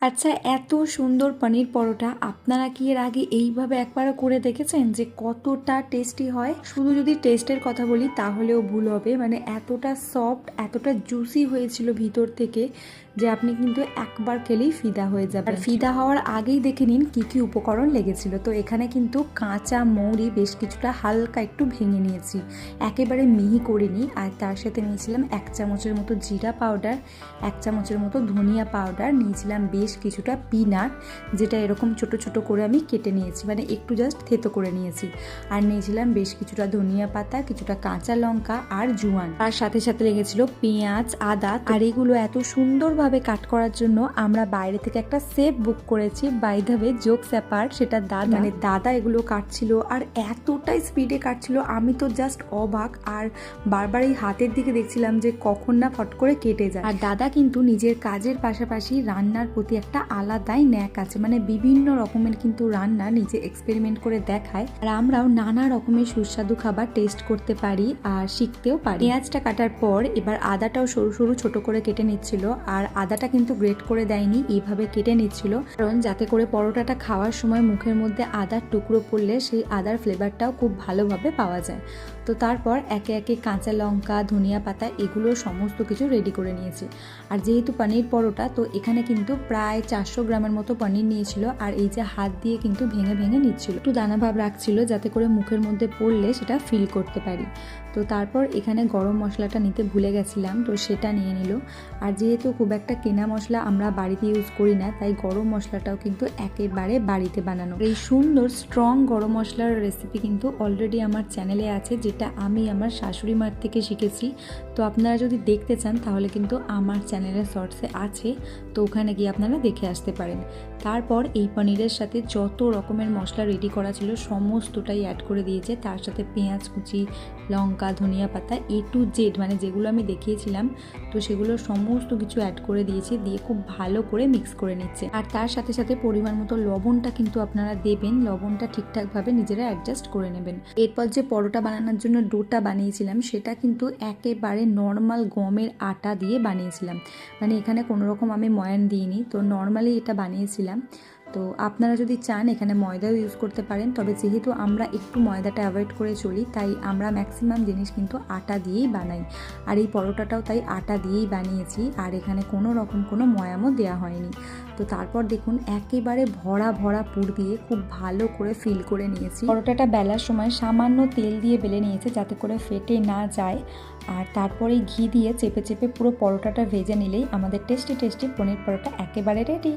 আচ্ছা, এত সুন্দর পনির পরোটা আপনারা কি এর আগে এইভাবে একবারও করে দেখেছেন যে কতটা টেস্টি হয়? শুধু যদি টেস্টের কথা বলি তাহলেও ভুল হবে। মানে এতটা সফট, এতটা জুসি হয়েছিল ভিতর থেকে যে আপনি কিন্তু একবার খেলেই ফিদা হয়ে যাবেন। আর ফিদা হওয়ার আগেই দেখে নিন কি কি উপকরণ লেগেছিল। তো এখানে কিন্তু কাঁচা মৌরি বেশ কিছুটা হালকা একটু ভেঙে নিয়েছি, একেবারে মিহি করিনি। আর তার সাথে নিয়েছিলাম 1 চামচের মতো জিরা পাউডার, 1 চামচের মতো ধনিয়া পাউডার, নিয়েছিলাম বেশ কিছুটা পিনাট, যেটা এরকম ছোট ছোট করে আমি কেটে নিয়েছি, মানে একটু জাস্ট থেতো করে নিয়েছি। আর নিয়েছিলাম বেশ কিছুটা ধনিয়া পাতা, কিছুটা কাঁচা লঙ্কা আর জোয়ান। তার সাথে সাথে লেগেছিল পেঁয়াজ, আদা। আর এগুলো এত সুন্দরভাবে কাট করার জন্য আমরা বাইরে থেকে একটা সেফ বুক করেছি। By the way, jokes apart, সেটা দাদা, মানে দাদা এগুলো কাটছিল আর এতটাই স্পিডে কাটছিল, আমি তো জাস্ট অবাক। আর বারবার এই হাতের দিকে দেখছিলাম যে কখন না ফট করে কেটে যায়। আর দাদা কিন্তু নিজের কাজের পাশাপাশি রান্নার প্রতি একটা আলাদাই ন্যাক আছে, মানে বিভিন্ন রকমের কিন্তু রান্না নিজে এক্সপেরিমেন্ট করে দেখায়। আর আমরাও নানা রকমের সুস্বাদু খাবার টেস্ট করতে পারি আর শিখতেও পারি। পেঁয়াজটা কাটার পর এবার আদাটাও সরু সরু ছোট করে কেটে নিচ্ছিল। আর আদাটা কিন্তু গ্রেট করে দেয়নি, এইভাবে কেটে নিচ্ছিল, কারণ যাতে করে পরোটাটা খাওয়ার সময় মুখের মধ্যে আদার টুকরো পড়লে সেই আদার ফ্লেভারটাও খুব ভালোভাবে পাওয়া যায়। তো তারপর একে একে কাঁচা লঙ্কা, ধনিয়া পাতা, এগুলো সমস্ত কিছু রেডি করে নিয়েছি। আর যেহেতু পনির পরোটা, তো এখানে কিন্তু প্রায় 400 গ্রামের মতো পনির নিয়েছিল। আর এই যে হাত দিয়ে কিন্তু ভেঙে ভেঙে নিচ্ছিল, একটু দানা ভাব রাখছিল যাতে করে মুখের মধ্যে পড়লে সেটা ফিল করতে পারি। তো তারপর এখানে গরম মশলাটা নিতে ভুলে গেছিলাম, তো সেটা নিয়ে নিল। আর যেহেতু খুব একটা কেনা মশলা আমরা বাড়িতে ইউজ করি না, তাই গরম মশলাটাও কিন্তু একেবারে বাড়িতে বানানো। এই সুন্দর স্ট্রং গরম মশলার রেসিপি কিন্তু অলরেডি আমার চ্যানেলে আছে, যেটা আমি আমার শাশুড়ি মার থেকে শিখেছি। তো আপনারা যদি দেখতে চান তাহলে কিন্তু আমার চ্যানেলের শর্টসে আছে, তো ওখানে গিয়ে আপনারা দেখে আসতে পারেন। তারপর এই পনিরের সাথে যত রকমের মশলা রেডি করা ছিল সমস্তটাই অ্যাড করে দিয়েছে। তার সাথে পেঁয়াজ কুচি, লঙ্কা, ধনিয়া পাতা, A to Z, মানে যেগুলো আমি দেখিয়েছিলাম, তো সেগুলো সমস্ত কিছু অ্যাড করে দিয়েছি, দিয়ে খুব ভালো করে মিক্স করে নিচ্ছে। আর তার সাথে সাথে পরিমাণ মতো লবণটা কিন্তু আপনারা দেবেন, লবণটা ঠিকঠাকভাবে নিজেরা অ্যাডজাস্ট করে নেবেন। এরপর যে পরোটা বানানোর জন্য ডোটা বানিয়েছিলাম, সেটা কিন্তু একেবারে নর্মাল গমের আটা দিয়ে বানিয়েছিলাম, মানে এখানে কোনো রকম আমি ময়ান দিইনি, তো নর্মালি এটা বানিয়েছিলাম। তো আপনারা যদি চান এখানে ময়দাও ইউজ করতে পারেন, তবে যেহেতু আমরা একটু ময়দাটা অ্যাভয়েড করে চলি, তাই আমরা ম্যাক্সিমাম জিনিস কিন্তু আটা দিয়েই বানাই। আর এই পরোটাটাও তাই আটা দিয়েই বানিয়েছি, আর এখানে কোনো রকম কোনো ময়ামও দেওয়া হয়নি। তো তারপর দেখুন একেবারে ভরা ভরা পুর দিয়ে খুব ভালো করে ফিল করে নিয়েছি। পরোটাটা বেলার সময় সামান্য তেল দিয়ে বেলে নিয়েছে যাতে করে ফেটে না যায়। আর তারপরে ঘি দিয়ে চেপে চেপে পুরো পরোটাটা ভেজে নিলেই আমাদের টেস্টি টেস্টি পনির পরোটা একেবারে রেডি।